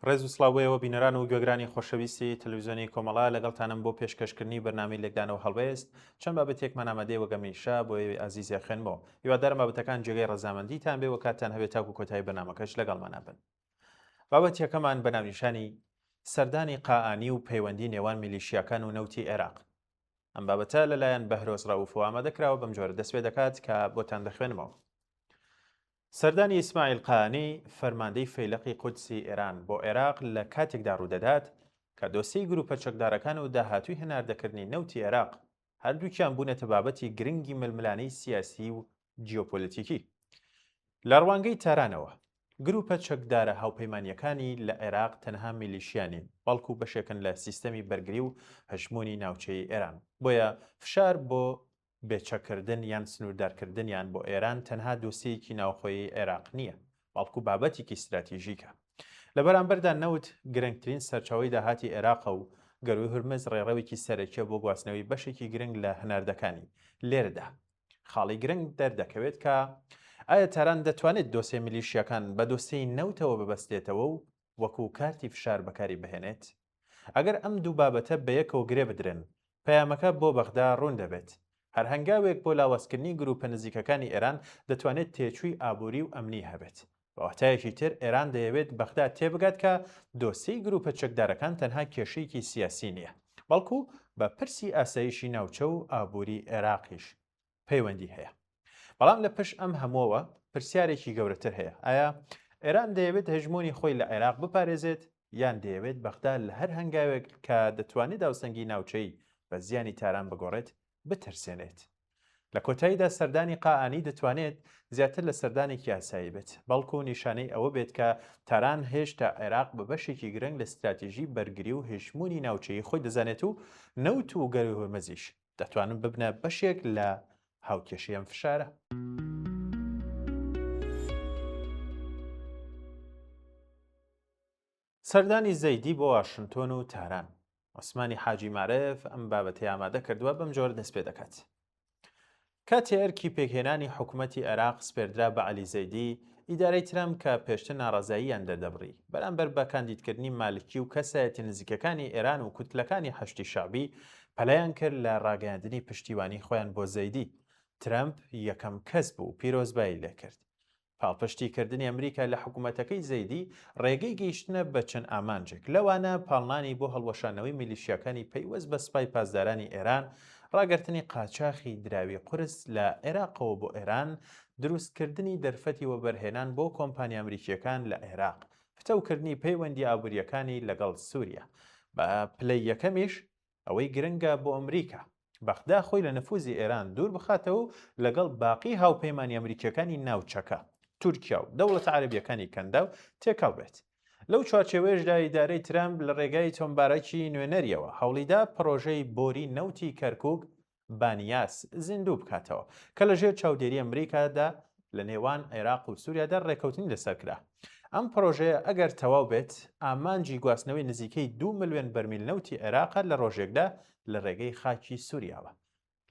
ڕێز و سڵاوەیەوە بینەران و گوێگرانی خۆشەویستی تەلەڤیزیۆنی کۆمەڵا لەگەڵتانم بۆ پێشکەشکردنی بەرنامەی لێکدانەوە هەڵوێست چەند بابەتێکمان ئامادەی وەگەمیشا بۆ ئێوەی ئازیزە خوێنبەوە هیوادارم بابەتەکان جێگەی ڕەزامەندیتان بێ و کاتتان هەبێت تاکو کۆتایی بەرنامەکەش لەگەڵمانە بن. بابەت یەکەمان بەناونیشانی سەردانی قائانی و پەیوەندی نێوان میلیشیاکان و نەوتی عێراق. ئەم بابەتە لەلایەن بەهرۆز ڕەوف ئامادەکراوە بەم جۆرە دەست پێ دەکات کە بۆتان دەخوێنمەوە. سەردانی ئیسماعیل قائانی فەرماندەی فەیلقی قودسی ئێران بۆ عێراق لە کاتێکدا ڕوودەدات کە دۆسیی گروپە چەکدارەکان و داهاتووی هەناردەکردنی نەوتی عێراق هەردووکیان بوونەتە بابەتی گرنگی ململانەی سیاسی و جیۆپۆلیتیکی. لە ڕوانگەی تارانەوە گروپە چەکدارە هاوپەیمانیەکانی لە عێراق تەنها میلیشیانین بەڵکو بەشێکن لە سیستەمی بەرگری و هەژمۆنی ناوچەی ئێران، بۆیە فشار بۆ بێچەکردن یان سنووردارکردنیان بۆ ئێران تەنها دۆسیەکی ناوخۆیی عێراق نییە، بەڵکو بابەتێکی استراتیژیکە. لە بەرامبەردا نەوت گرنگترین سەرچاوەی داهاتی عێراقە و گەروی هورمز ڕێڕەوێکی سەرەکیە بۆ گواستنەوەی بەشێکی گرنگ لە هەناردەکانی. لێرەدا خاڵی گرنگ دەردەکەوێت کە ئایا تاران دەتوانێت دۆسیە میلیشیەکان بە دۆسیەی نەوتەوە ببەستێتەوە و وەکو کارتی فشار بەکاری بهێنێت؟ ئەگەر ئەم دوو بابەتە بەیەکەوە گرێ بدرن، پەیامەکە بۆ بەغدا ڕوون دەبێت. هەر هەنگاوێک بۆ لاوازکردنی گروپە نزیکەکانی ئێران دەتوانێت تێچووی ئابووری و ئەمنی هەبێت. بەواتایەکی تر ئێران دەیەوێت بەغدا تێبگات کە دۆسیەی گروپە چەکدارەکان تەنها کێشەیەکی سیاسی نییە، بەڵکو بە پرسی ئاسایشی ناوچە و ئابووری عێراقیش پەیوەندی هەیە. بەڵام لە پشت ئەم هەمووەوە پرسیارێکی گەورەتر هەیە: ئایا ئێران دەیەوێت هەژمۆنی خۆی لە عێراق بپارێزێت یان دەیەوێت بەغدا لە هەر هەنگاوێک کە دەتوانێت داوسەنگی ناوچەی بە زیانی تاران بگۆڕێت بترسێنێت؟ لە کۆتاییدا سەردانی قائانی دەتوانێت زیاتر لە سەردانێکی یاسایی بێت، بەڵکو نیشانەی ئەوە بێت کە تاران هێشتا عێراق بە بەشێکی گرنگ لە استراتیژی بەرگری و هێشمونی ناوچەی خۆی دەزانێت و نەوت و گەروی هورمزیش دەتوانن ببنە بەشێک لە هاوکێشی ئەم فشارە. سەردانی زەیدی بۆ واشنتۆن و تاران. عوسمانی حاجی مارف ئەم بابەتەی ئامادە کردووە بەم جۆرە دەست پێ دەکات. کاتێ ئەرکی پێکهێنانی حکوومەتی عێراق سپێردرا بە عەلی زەیدی، ئیدارەی ترامپ کە پێشتر ناڕەزاییان دەردەبڕی بەرامبەر بە کاندیدکردنی مالکی و کەسایەتی نزیکەکانی ئێران و کوتلەکانی حەشتی شعبی پەلەیان کرد لە ڕاگەیاندنی پشتیوانی خۆیان بۆ زەیدی. ترامپ یەکەم کەس بوو پیرۆزبایی لێکرد. پاڵپشتیکردنی ئەمریکا لە حکوومەتەکەی زەیدی ڕێگەی گەیشتنە بە چەند ئامانجێک، لەوانە پاڵنانی بۆ هەڵوەشانەوەی میلیشیاکانی پەیوەست بە سوپای پاسدارانی ئێران، ڕاگررتنی قاچاخی دراوی قورس لە عێراقەوە بۆ ئێران، دروستکردنی دەرفەتی وەبەرهێنان بۆ کۆمپانیا ئەمریکیەکان لە عێراق، فتەوکردنی پەیوەندی ئابوووریەکانی لەگەڵ سووریا. بە پلەی یەکەمیش ئەوەی گرنگە بۆ ئەمریکا بەغدا خۆی لە نەفوزی ئێران دوور بخاتەوە و لەگەڵ باقی هاوپەیمانی ئەمریکیەکانی ناوچەکە تورکیا و دەوڵەتە عەرەبیەکانی کەندا و تێکەڵ بێت. لەو چوارچێوەیەشدا ئیدارەی ترامپ لە ڕێگای تۆمبارەکی نوێنەریەوە هەوڵیدا پرۆژەی بۆری نەوتی کەرکووک بانیاس زیندوو بکاتەوە کە لەژێر چاودێری ئەمریکادا لە نێوان عێراق و سووریادا ڕێکەوتنی لەسەرکرا. ئەم پرۆژەیە ئەگەر تەواو بێت ئامانجی گواستنەوەی نزیکەی 2 ملیۆن بەرمیل نەوتی عێراق لە ڕۆژێکدا لە ڕێگەی خاکی سووریاوە.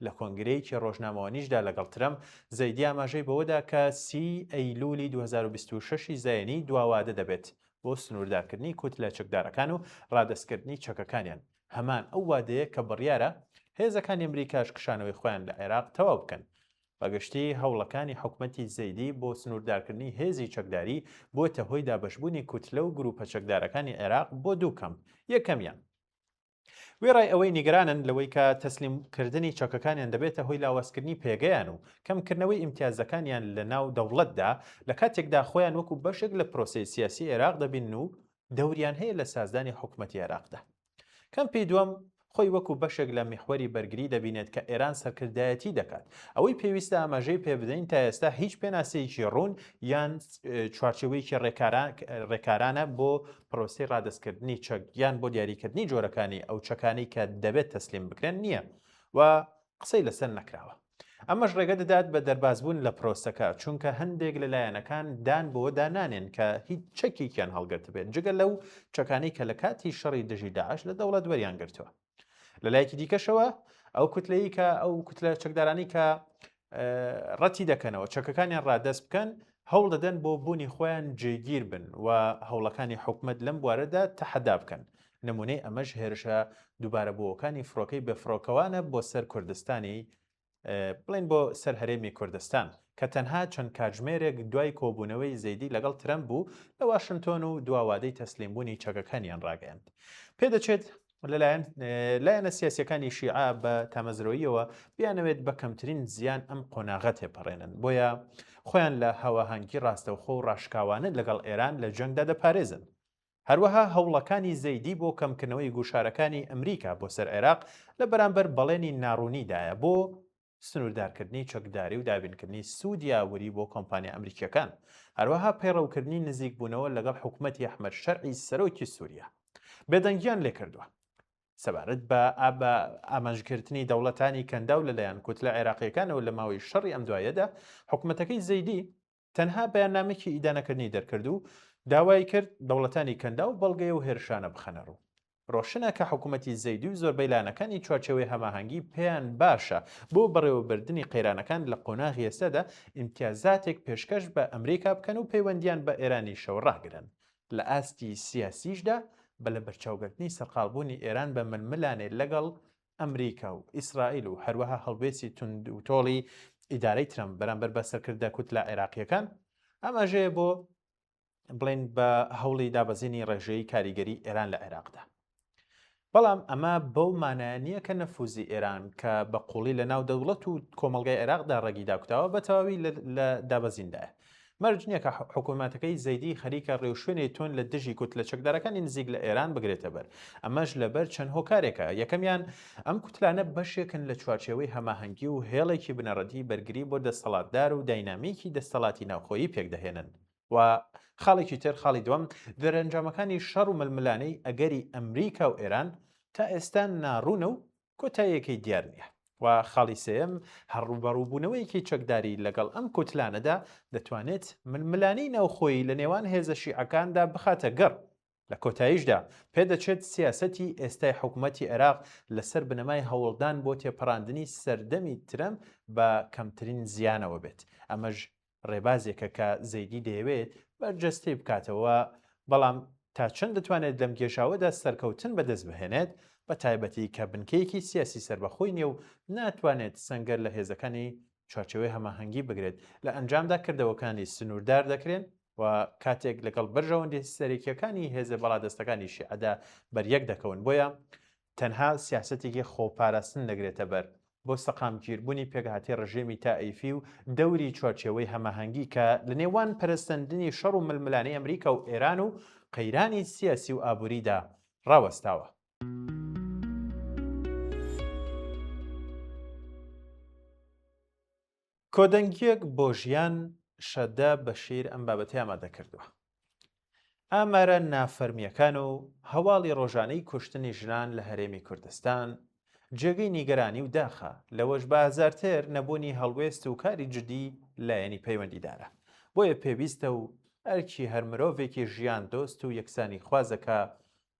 لە کۆنگرەیەکی ڕۆژنامەوەنیشدا لەگەڵ ترامپ زەیدی ئاماژەی بەوەدا کە 30 ئەیلولی 2026 زایێنی دواوادە دەبێت بۆ سنووردارکردنی کوتلە چەکدارەکان و ڕادەستکردنی چەکەکانیان، هەمان ئەو وادەیە کە بڕیارە هێزەکانی ئەمریکاش کشانەوەی خۆیان لە عێراق تەواو بکەن. بەگشتی هەوڵەکانی حکوومەتی زەیدی بۆ سنووردارکردنی هێزی چەکداری بۆتە هۆی دابەشبوونی کوتلە و گروپە چەکدارەکانی عێراق بۆ دوو کەمپ. یەکەمیان وێڕای ئەوەی نیگرانن لەوەی کە تەسلیمکردنی چەکەکانیان دەبێتە هۆی لاوازکردنی پێگەیان و کەمکردنەوەی ئیمتیازەکانیان لە ناو دەوڵەتدا لە کاتێکدا خۆیان وەکو بەشێک لە پرۆسەی سیاسی عێراق دەبین و دەوریان هەیە لە سازدانی حکوومەتی عێراقدا. کەمپی دووەم خۆی وەکو بەشێک لە میحوەری بەرگری دەبینێت کە ئێران سەرکردایەتی دەکات. ئەوەی پێویستە ئاماژەی پێ بدەین تا ئێستا هیچ پێناسەیەکی ڕوون یان چوارچێوەیەکی ڕێکارانە بۆ پرۆسەی ڕادەستکردنی چەک یان بۆ دیاریکردنی جۆرەکانی ئەو چەکانەی کە دەبێت تەسلیم بکرێن نییە و قسەی لەسەر نەکراوە. ئەمەش ڕێگە دەدات بە دەربازبوون لە پرۆسەکە، چونکە هەندێک لەلایەنەکان دان بۆ دانانێن کە هیچ چەکێکیان هەڵگرت بێت جگە لەو چەکانەی کە لە کاتی شەڕی دژی داعش لە دەوڵەت وەریان گرتووە. لەلایەکی دیکەشەوە ئەو کوتلەیە کە ئەو کوتلە چەکدارانی کە ڕەتی دەکەنەوە چەکەکانیان ڕادەست بکەن هەوڵ دەدەن بۆ بوونی خۆیان جێگیر بن و هەوڵەکانی حکومت لەم بوارەدا تەحەدا بکەن. نمونەی ئەمەش هێرشە دووبارە بۆەکانی فڕۆکەی بەفرۆکەوانە بۆ سەر کوردستانی بڵین بۆ سەر هەرێمی کوردستان کە تەنها چەند کاتژمێرێک دوای کۆبوونەوەی زەیدی لەگەڵ ترەمپ بوو لە واشنتۆن و دواوادەی تەسلیمبوونی چەکەکانیان ڕاگەیاند. پێدەچێت لایەنە سیاسیەکانی شیعە بە تامەزرۆییەوە بیانەوێت بە کەمترین زیان ئەم قۆناغە تێپەڕێنن، بۆیە خۆیان لە هەواهەنگی ڕاستەوخۆ و ڕاشکاوانە لەگەڵ ئێران لە جەنگدا دەپارێزن. هەروەها هەوڵەکانی زەیدی بۆ کەمکردنەوەی گوشارەکانی ئەمریکا بۆ سەر عێراق لە بەرامبەر بەڵێنی ناڕوونیدایە بۆ سنووردارکردنی چەکداری و دابینکردنی سوودی ئاوری بۆ کۆمپانیا ئەمریکیەکان، هەروەها پەیڕەوکردنی نزیک بوونەوە لەگەڵ حکوومەتی ئەحمەد شەرعی سەرۆکی سووریا بێدەنگیان لێ کردووە سەبارەت بە ئاماژکردنی دەوڵەتانی کەندا و لەلایەن کوتلە عێراقیەکانەوە لە ماوەی شەڕی ئەم دوایەدا حکوومەتەکەی زەیدی تەنها بەیاننامێکی ئیدانەکردنی دەرکرد و داوای کرد دەوڵەتانی کەندا و بەڵگەیە و هێرشانە بخەنەڕوو. ڕۆشنە کە حکوومەتی زەیدی و زۆربەی لایەنەکانی چوارچێوەی هەماهەنگی پێیان باشە بۆ بەڕێوەبردننی قەیرانەکان لە قۆناغی ئێستادا ئیمتیازاتێک پێشکەش بە ئەمریکا بکەن و پەیوەندیان بە ئێرانی شەو ڕاگرن. لە ئاستی سیاسیشدا بە لە بەرچاوگرتنی سەرقالبوونی ئێران بە ململانێ لەگەڵ ئەمریکا و ئیسرائیل و هەروەها هەڵوێستی تند و تۆڵی ئیدارەی ترەمپ بەرامبەر بە سەرکردە کوتلە عێراقیەکان ئەماژەیە بۆ بڵێن بە هەوڵی دابەزینی ڕێژەیەی کاریگەری ئێران لە عێراقدا. بەڵام ئەمە بەو مانایە نییە کە نەفوزی ئێران کە بە قوڵی لە ناو دەوڵەت و کۆمەڵگای عێراقدا ڕێگی داکوتاوە بە تەواوی لە دابەزیندایە. مەرج نییە کە حکوومەتەکەی زەیدی خەریکە ڕێوشوێنێ تۆن لە دژی کوتلە چەکدارەکانی نزیک لە ئێران بگرێتە بەر. ئەمەش لەبەر چەند هۆکارێکە. یەکەمیان ئەم کوتلانە بەشێکن لە چوارچێوەی هەماهەنگی و هێڵێکی بنەڕەتی بەرگری بۆ دەسەڵاتدار و داینامیکی دەسەڵاتی ناوخۆیی پێکدەهێنن. و خاڵێکی تر خاڵی دووەم دەرەنجامەکانی شەڕ و ململانەی ئەگەری ئەمریکا و ئێران تا ئێستا ناڕوونە و کۆتاییەکەی دیار نییە. و خاڵی سێم هەڕوبەڕووبوونەوەیەکی چەکداری لەگەڵ ئەم کوتلانەدا دەتوانێت ململانەی ناوخۆیی لە نێوان هێزە شیعەکاندا بخاتە گەڕ. لە کۆتاییشدا پێدەچێت سیاسەتی ئێستای حکوومەتی عێراق لەسەر بنەمای هەوڵدان بۆ تێپەڕاندنی سەردەمی ترەمپ بە کەمترین زیانەوە بێت. ئەمەش ڕێبازێکە کە زەیدی دەیەوێت بەرجەستەی بکاتەوە، بەڵام تا چەند دەتوانێت لەم گێشاوەدا سەرکەوتن بەدەست بهێنێت بە تایبەتی کە بنکەیەکی سیاسی سربەخۆی نییە و ناتوانێت سەنگەر لە هێزەکانی چوارچێوەی هەماهەنگی بگرێت. لە ئەنجامدا کردەوەکانی سنووردار دەکرێن و کاتێک لەگەڵ بەرژەوەندی سەرێکیەکانی هێزە بەڵادەستەکانی شیعەدا بەریەک دەکەون. بۆیە تەنها سیاسەتێکی خۆپاراستن دەگرێتە بەر بۆ سەقامگیربوونی پێکهاتی ڕژێمی تائیفی و دەوری چوارچێوەی هەماهەنگی کە لە نێوان پەرستەندنی شەڕ و ململانەی ئەمریکا و ئێران و قەیرانی سیاسی و ئابووریدا ڕاوەستاوە. کۆدەنگیەک بۆ ژیان شەدە بەشیر ئەم بابەتی ئامادە کردووە. ئامارە نافەرمیەکان و هەواڵی ڕۆژانەی کوشتنی ژنان لە هەرێمی کوردستان جێگەی نیگەرانی و داخە، لەوەش بازارتر نەبوونی هەڵوێست و کاری جدی لایەنی پەیوەندیدارە. بۆیە پێویستە و ئەرکی هەر مرۆڤێکی ژیان دۆست و یەکسانی خوازەکە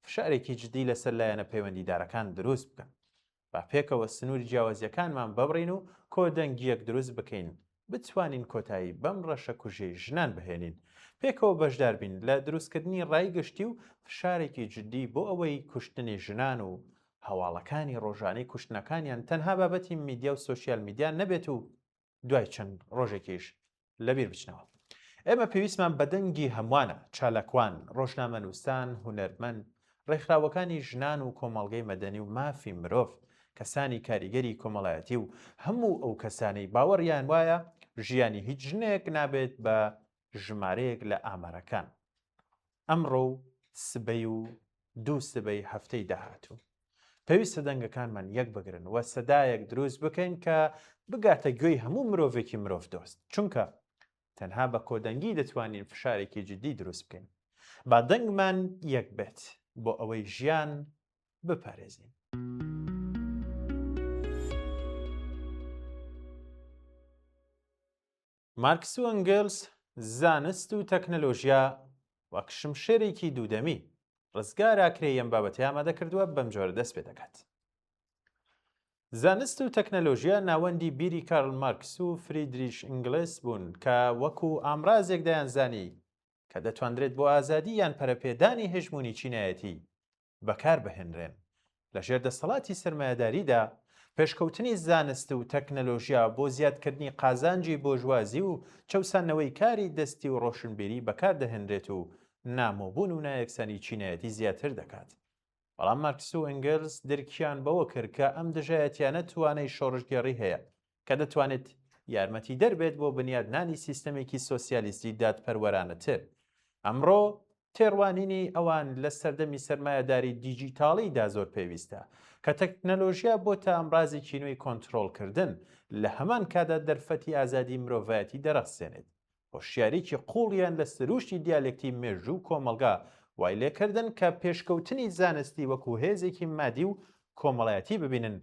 فشارێکی جدی لەسەر لایەنە پەیوەندیدارەکان دروست بکەن. با پێکەوە سنووری جیاوازیەکانمان ببڕین و کۆدەنگیەک دروست بکەین بتوانین کۆتایی بەم ڕەشە کوژەی ژنان بهێنین. پێکەوە بەشدار بین لە دروستکردنی ڕایگەشتی و فشارێکی جدی بۆ ئەوەی کوشتنی ژنان و هەواڵەکانی ڕۆژانەی کوشتنەکانیان تەنها بابەتی میدیا و سۆشیال میدیا نەبێت و دوای چەند ڕۆژێکیش لەبیر بچنەوە. ئێمە پێویستمان بەدەنگی هەمووانە، چالاکوان، ڕۆژنامەنووسان، هونەرمەند، ڕێکخراوەکانی ژنان و کۆمەڵگەی مەدەنی و مافی مرۆڤ، کەسانی کاریگەری کۆمەڵایەتی و هەموو ئەو کەسانی باوەڕیان وایە ژیانی هیچ ژنێک نابێت بە ژمارەیەک لە ئامارەکان. ئەمڕۆ سبەی و دوو سبەی هەفتەی داهاتوو پێویستە دەنگەکانمان یەک بگرن و سەدایەک دروست بکەین کە بگاتە گوێی هەموو مرۆڤێکی مرۆڤ دۆست، چونکە تەنها بە کۆدەنگی دەتوانین فشارێکی جدی دروست بکەین. با دەنگمان یەک بێت بۆ ئەوەی ژیان بپارێزین. مارکس و ئەنگێلس زانست و تەکنەلۆژیا وەک شمشێرێکی دوودەمی ڕزگار ئاکرێ ئەم بابەتی ئامادە کردووە بەم جۆرە دەست پێ دەکات. زانست و تەکنەلۆژیا ناوەندی بیری کارل مارکس و فریدریش ئینگلس بوون کە وەکو ئامرازێک دەیانزانی کە دەتوانرێت بۆ ئازادی یان پەرەپێدانی هێژمونی چینایەتی بەکار بهێنرێن. لە ژێردەسەڵاتی سەرمایەداریدا پێشکەوتنی زانست و تەکنەلۆژیا بۆ زیادکردنی قازانجی بۆژوازی و چەوسانەوەی کاری دەستی و ڕۆشنبیری بەکاردەهێنرێت و نامۆبوون و نایەکسانی چینایەتی زیاتر دەکات. بەڵام مارکس و ئەنگلس دەرکیان بەوە کرد کە ئەم دژایەتیانە توانای شۆڕژگەڕی هەیە کە دەتوانێت یارمەتی دەربێت بۆ بنیادنانی سیستەمێکی سۆسیالیستی دادپەروەرانەتر. ئەمڕۆ تێڕوانینی ئەوان لە سەردەمی سەرمایەداری دیجیتاڵیدا زۆر پێویستە کە تەکنەلۆژیا بۆتە ئەمڕازێکی نوێی کۆنتڕۆڵکردن لە هەمان کادا دەرفەتی ئازادی مرۆڤایەتی دەرەخسێنێت. هۆشیارێکی قوڵیان لە سروشتی دیالێکتی مێژوو و کۆمەلگا وای لێکردن کە پێشکەوتنی زانستی وەکو هێزێکی مادی و کۆمەڵایەتی ببینن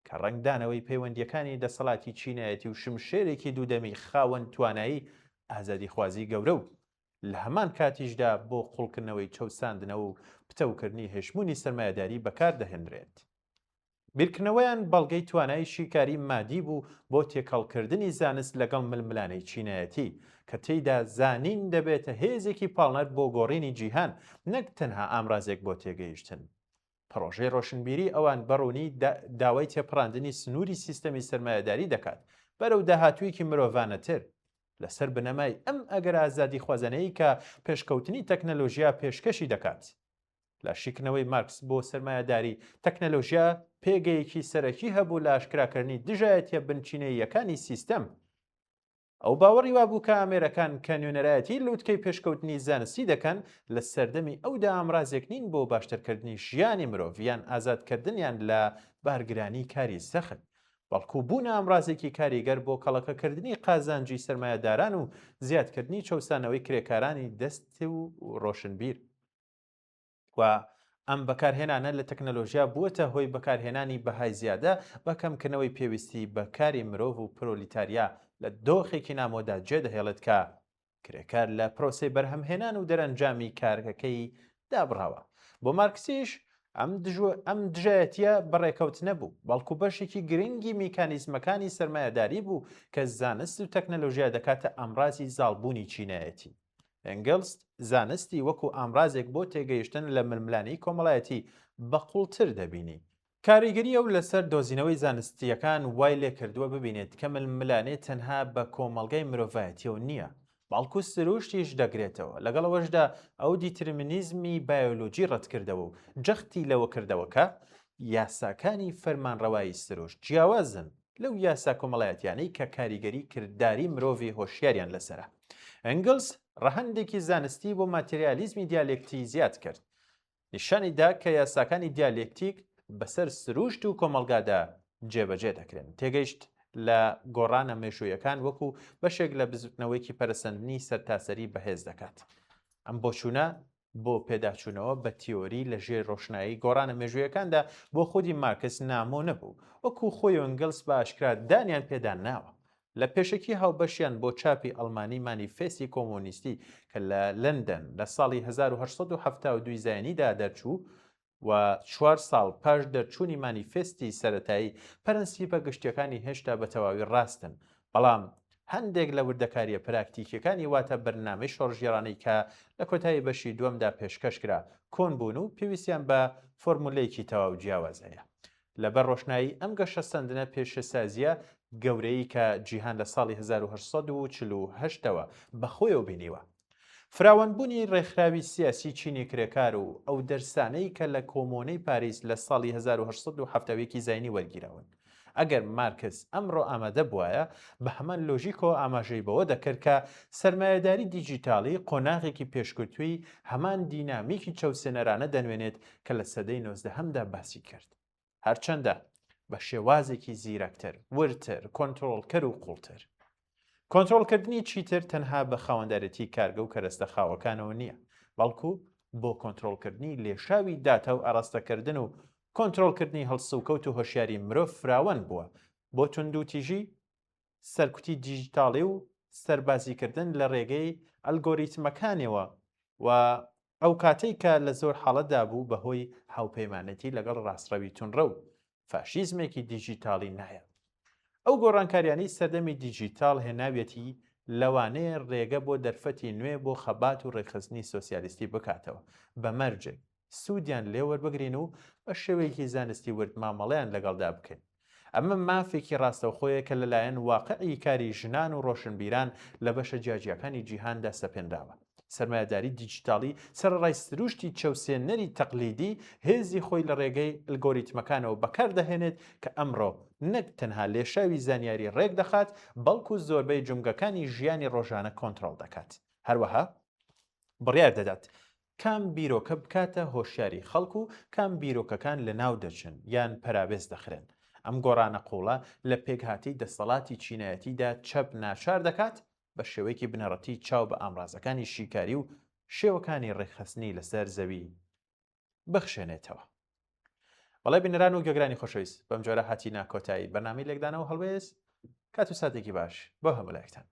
کە ڕنگدانەوەی پەیوەندیەکانی دەسەڵاتی چینایەتی و شمشێرێکی دوودەمی خاوەن توانایی ئازادیخوازی گەورە و لە هەمان کاتیشدا بۆ قوڵکردنەوەی چەوساندنەوە و پتەوکردنی هێشتبوونی سەرمایەداری بەکاردەهێنرێت. بیرکردنەوەیان بەڵگەی توانایی شیکاری مادی بوو بۆ تێکەڵکردنی زانست لەگەڵ ململانەی چینایەتی کە تێیدا زانین دەبێتە هێزێکی پاڵنەر بۆ گۆڕینی جیهان نەک تەنها ئامرازێک بۆ تێگەیشتن. پرۆژەی ڕۆشنبیری ئەوان بەڕوونی داوای تێپڕاندنی سنووری سیستەمی سەرمایەداری دەکات بەرەو داهاتوویەکی مرۆڤانەتر لەسەر بنەمای ئەم ئەگەر ئازادی خوازانەیە کە پێشکەوتنی تەکنەلۆژیا پێشکەشی دەکات. لە شیکنەوەی مارکس بۆ سەرمایەداری تەکنەلۆژیا پێگەیەکی سەرەکی هەبوو لە ئاشکراکردنی دژایەتیە بنچینەیەکانی سیستەم. ئەو باوەڕی وابوو کە ئامێرەکان کە نوێنەرایەتی لووتکەی پێشکەوتنی زانستی دەکەن لە سەردەمی ئەودا ئامرازێک نین بۆ باشترکردنی ژیانی مرۆڤ یان ئازادکردنیان لە بارگرانی کاری سەخت، بەڵکو بوون ئامرازێکی کاریگەر بۆ کەڵەکەکردنی قازانجی سەرمایەداران و زیادکردنی چەوسانەوەی کرێکارانی دەست و ڕۆشنبیر. و ئەم بەکارهێنانە لە تەکنەلۆژیا بووەتە هۆی بەکارهێنانی بەهای زیادە بە کەمکردنەوەی پێویستی بەکاری مرۆڤ و پرۆلیتاریا لە دۆخێکی نامۆدا جێدەهێڵێت کە کرێکار لە پرۆسەی بەرهەمهێنان و دەرەنجامی کارەکەی دابڕاوە. بۆ مارکسیش ئەم دژایەتیە بەڕێکەوت نەبوو، بەڵکو بەشێکی گرنگی میکانیزمەکانی سەرمایەداری بوو کە زانست و تەکنەلۆژیا دەکاتە ئەمڕازی زاڵبوونی چینایەتی. ئەنگلس زانستی وەکو ئامرازێک بۆ تێگەیشتن لە ململانی کۆمەڵایەتی بەقوڵتر دەبینی. کاریگەری ئەو لەسەر دۆزینەوەی زانستیەکان وای لێ کردووە ببینێت کە ململانێت تەنها بە کۆمەڵگەی مرۆڤایەتیەوە نییە، بەڵکو سروشتیش دەگرێتەوە. لەگەڵەوەشدا ئەو دیترمینیزمی بایۆلۆجی ڕەتکردەوە و جەختی لەوە کردەوە کە یاساکانی فەرمانڕەوایی سروشت جیاوازن لەو یاسا کۆمەڵایەتیانەی کە کاریگەری کردداری مرۆڤی هۆشیاریان لەسرە. ئەنگلس ڕەهەندێکی زانستی بۆ ماتریالیزمی دیالێکتی زیاد کرد، نیشانیدا کە یاساکانی دیالێکتیک بەسەر سروشت و کۆمەلگادا جێبەجێ دەکرێن. تێگەیشت لە گۆڕانە مێژوویەکان وەکو بەشێک لە بزوتنەوەیکی پەرسەندنی سەرتاسەری بەهێز دەکات. ئەم بۆچوونە بۆ پێداچوونەوە بە تیۆری لە ژێر ڕۆشنایی گۆڕانە مێژوویەکاندا بۆ خودی مارکس نامۆ نەبوو، وەکو خۆی ئەنگلس بە ئاشکرا دانیان پێدان ناوە. لە پێشەکی هاوبەشیان بۆ چاپی ئەڵمانی مانیفێستی کۆمۆنیستی کە لە لەندەن لە ساڵی 1872 زایانیدا دەرچوو و 4 ساڵ پاش دەرچوونی مانیفێستی سەرەتایی پەرەنسیپە گشتیەکانی هێشتا بە تەواوی ڕاستن، بەڵام هەندێک لە وردەکاریە پراکتیکیەکانی واتە بەرنامەی شۆڕژگێڕانەی کە لە کۆتایی بەشی دووەمدا پێشکەشکرا کۆن بوون و پێویستیان بە فۆرمولەیەکی تەواو جیاواز هەیە. لەبەر ڕۆشنایی ئەم گەشە سەندنە پێشەسازیە گەورەی کە جیهان لە ساڵی 1848ەوە بەخۆیەوە بینیوە. فراوانبوونی ڕێکخراوی سیاسی چینی کرێکار و ئەو دەرسانەی کە لە کۆمۆنەی پاریس لە ساڵی 1870 زاینی وەرگیراون. ئەگەر مارکس ئەمڕۆ ئامادە بووایە بە هەمان لۆژیکۆ ئاماژەی بەوە دەکرد کە سەرمایەداری دیجیتاڵی قۆناغێکی پێشکەوتووی هەمان دینامیکی چەوسێنەرانە دەنوێنێت کە لە سەدەی 19هەمدا باسی کرد، هەرچەندە بە شێوازێکی زیرەکتر، ورتر، کۆنتڕۆڵکەر و قوڵتر. کۆنتڕۆڵکردنی چیتر تەنها بە خاوەندارەتی کارگە و کەرەستە خاوەکانەوە نییە، بەڵکو بۆ کۆنتڕۆڵکردنی لێشاوی داتا و ئاراستەکردن و کۆنتڕۆڵکردنی هەڵسوکەوت و هۆشیاری مرۆڤ فراوان بووە بۆ توندوتیژی سەرکوتی دیجیتاڵی و سەربازیکردن لە ڕێگەی ئەلگۆریتمەکانەوە و ئەو کاتەی کە لە زۆر حاڵەتدا بوو بەهۆی هاوپەیمانەتی لەگەڵ ڕاستڕەوی تونڕە و فاشیزمێکی دیجیتاڵی نایە. ئەو گۆڕانکاریانی سەردەمی دیجیتال هێناوێتی لەوانەیە ڕێگە بۆ دەرفەتی نوێ بۆ خەبات و ڕێکخستنی سۆسیالیستی بکاتەوە بە مەرجێک سوودیان لێوەربگرین و بە شێوەیەکی زانستی ورد مامەڵەیان لەگەڵدا بکەین. ئەمە مافێکی ڕاستەوخۆیە کە لەلایەن واقعی کاری ژنان و ڕۆشنبیران لە بەشە جیاجیەکانی جیهاندا سەپێنراوە. سەرمایه‌داری دیجیتاڵی سەرڕای سروشتی چەوسێنەری تەقلیدی هێزی خۆی لە ڕێگەی ئەلگۆریتمەکانەوە بەکاردەهێنێت کە ئەمڕۆ نەک تەنها لێشاوی زانیاری ڕێک دەخات بەڵکو زۆربەی جومگەکانی ژیانی ڕۆژانە کۆنتڕۆڵ دەکات. هەروەها بڕیار دەدات کام بیرۆکە بکاتە هۆشیاری خەڵکو و کام بیرۆکەکان لە ناو دەچن یان پەراوێز دەخرێن. ئەم گۆڕانە قوڵە لە پێکهاتی دەسەڵاتی چینایەتیدا چەپ ناچار دەکات بە شێوەیەکی بنەڕەتی چاو بە ئامرازەکانی شیکاری و شێوەکانی ڕێکخستنی لەسەر زەوی بخشێنێتەوە. بەڵێ بینەران و گوێگرانی خۆشەویست بەم جۆرە هاتینا کۆتایی بەرنامەی لێکدانەوە هەڵوێست کات و ساتێکی باش بۆ هەموو لایەکتان.